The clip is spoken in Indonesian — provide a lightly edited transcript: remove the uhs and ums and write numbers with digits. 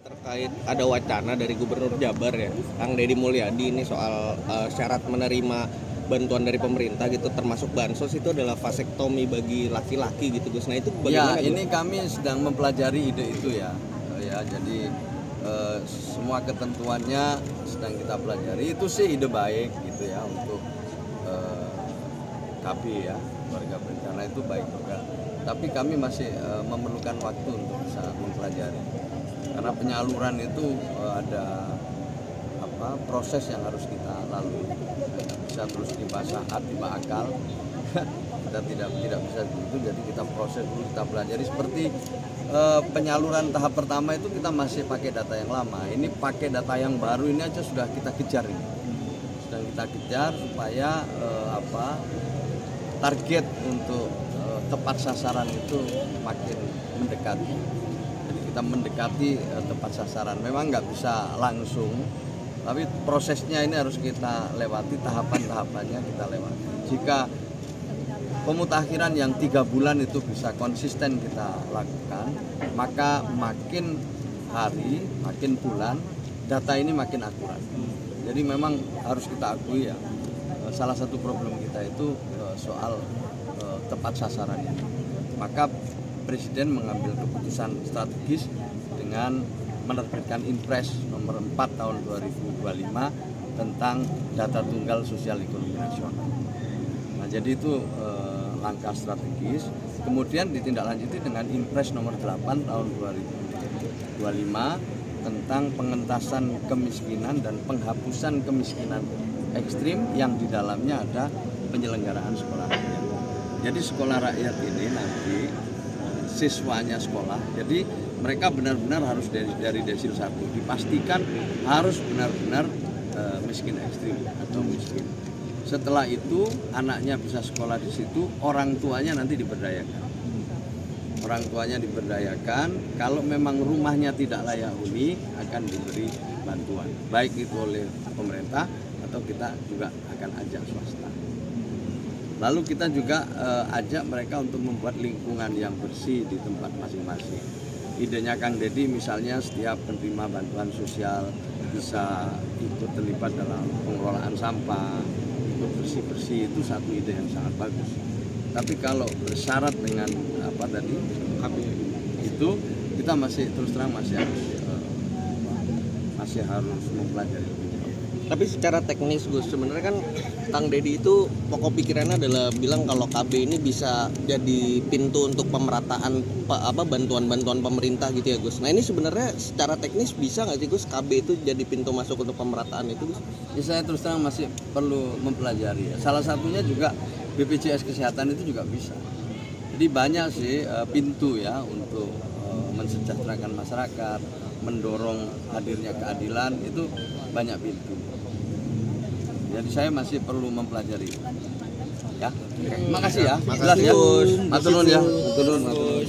terkait ada wacana dari Gubernur Jabar ya, Kang Deddy Mulyadi ini soal syarat menerima bantuan dari pemerintah gitu, termasuk bansos itu adalah vasektomi bagi laki-laki gitu Gus. Nah itu bagaimana? Ya, ini kami sedang mempelajari ide itu ya. Jadi semua ketentuannya sedang kita pelajari. Itu sih ide baik gitu ya untuk KB ya, keluarga berencana itu baik juga. Tapi kami masih memerlukan waktu untuk bisa mempelajari. Karena penyaluran itu ada proses yang harus kita lalui. Bisa terus dibahas tiba akal. Kita tidak bisa begitu, jadi kita proses dulu, kita pelajari. Seperti penyaluran tahap pertama itu kita masih pakai data yang lama. Ini pakai data yang baru, ini aja sudah kita kejar ini. Sedang kita kejar supaya target untuk tepat sasaran itu makin mendekati. Jadi kita mendekati tepat sasaran. Memang nggak bisa langsung, tapi prosesnya ini harus kita lewati, tahapan-tahapannya kita lewati. Jika pemutakhiran yang 3 bulan itu bisa konsisten kita lakukan, maka makin hari, makin bulan, data ini makin akurat. Jadi memang harus kita akui ya, salah satu problem kita itu soal tepat sasaran ini. Maka Presiden mengambil keputusan strategis dengan menerbitkan Impres nomor 4 tahun 2025 tentang data tunggal sosial ekonomi nasional. Nah, jadi itu langkah strategis. Kemudian ditindaklanjuti dengan Impres nomor 8 tahun 2025 tentang pengentasan kemiskinan dan penghapusan kemiskinan ekstrim yang di dalamnya ada penyelenggaraan sekolah rakyat. Jadi sekolah rakyat ini nanti siswanya sekolah, jadi mereka benar-benar harus dari desil 1 dipastikan harus benar-benar miskin ekstrim atau miskin. Setelah itu anaknya bisa sekolah di situ, orang tuanya nanti diberdayakan. Orang tuanya diberdayakan, kalau memang rumahnya tidak layak huni akan diberi bantuan, baik itu oleh pemerintah atau kita juga akan ajak swasta. Lalu kita juga ajak mereka untuk membuat lingkungan yang bersih di tempat masing-masing. Idenya Kang Deddy misalnya setiap penerima bantuan sosial bisa ikut terlibat dalam pengelolaan sampah, ikut bersih-bersih, itu satu ide yang sangat bagus. Tapi kalau bersyarat dengan itu kita masih terus terang masih harus mempelajari lebih jauh. Tapi secara teknis Gus, sebenarnya kan Kang Deddy itu pokok pikirannya adalah bilang kalau KB ini bisa jadi pintu untuk pemerataan bantuan-bantuan pemerintah gitu ya Gus. Nah ini sebenarnya secara teknis bisa nggak sih Gus KB itu jadi pintu masuk untuk pemerataan itu Gus? Ya, saya terus terang masih perlu mempelajari ya. Salah satunya juga BPJS Kesehatan itu juga bisa. Jadi banyak sih pintu ya untuk mensejahterakan masyarakat, mendorong hadirnya keadilan, itu banyak pintu. Jadi saya masih perlu mempelajari. Ya. Makasih ya. Jelas ya. Matur nuwun ya. Matur nuwun.